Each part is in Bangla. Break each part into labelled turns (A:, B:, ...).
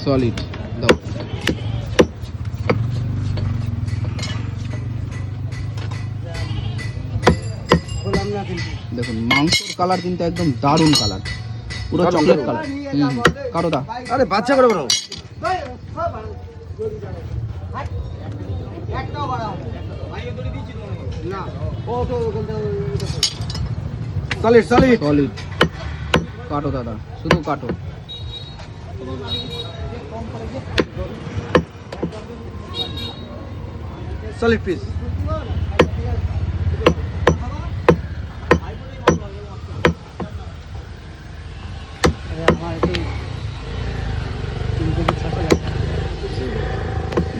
A: সলিড দাও। দেখুন মাংসর কালার কিন্তু একদম দারুণ কালার, পুরো চকলেট কালার। কারো দা
B: আরে বাচ্চা করে বলো সলিড সলিড
A: সলিড। কাটো দাদা, শুধু কাটো।
B: Solid piece.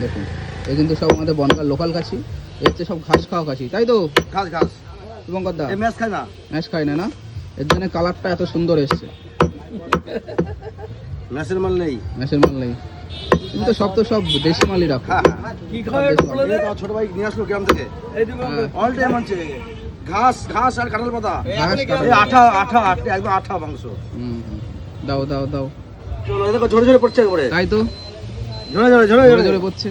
A: দেখুন এই কিন্তু সব আমাদের বনগার লোকাল কাশি, এর চেয়ে সব ঘাস খাওয়া কাশি, তাই তো?
B: ঘাস ঘাস
A: শুভঙ্কর দা
B: এই ম্যাচ খায় না,
A: ম্যাশ খায় না, না এর জন্য কালারটা এত সুন্দর এসছে।
B: ম্যাচের মাল নেই।
A: ম্যাশের মাল নেই, কিন্তু সব তো সব দেশি মালই রাখো।
B: হ্যাঁ কি খায় ছোট ভাই নিয়ে আসলো গ্রাম থেকে, অল টাইম আনছে ঘাস ঘাস আর কাঁঠাল পাতা।
A: ঘাস কাটো।
B: এই আঠা আঠা আঠা একদম আঠা মাংস।
A: দাও দাও দাও,
B: চলো এই দেখো ঝরে ঝরে পড়ছে একবারে,
A: তাই তো
B: ঝরে ঝরে ঝরে
A: জোরে জোরে পড়ছে।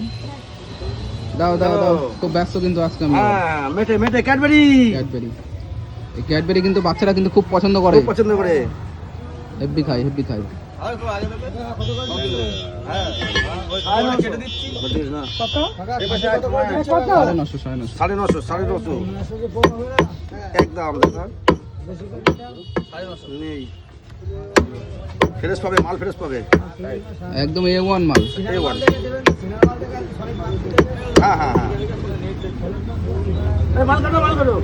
A: দাও দাও দাও, খুব ব্যস্ত কিন্তু আজকে আমি।
B: হ্যাঁ মেটে মেটে ক্যাডবেরি।
A: ক্যাডবেরি, এই ক্যাডবেরি কিন্তু বাচ্চারা কিন্তু খুব পছন্দ করে,
B: খুব পছন্দ করে,
A: হেভি খায় হেভি খায়। সাড়ে নশো সাড়ে নশো।
B: 950 950 একদম দেখো নেই, ফ্রেশ পাবে মাল, ফ্রেশ পাবে
A: একদম A1 মাল।
B: A1। হ্যাঁ হ্যাঁ হ্যাঁ মাল কাটো মাল কাটো।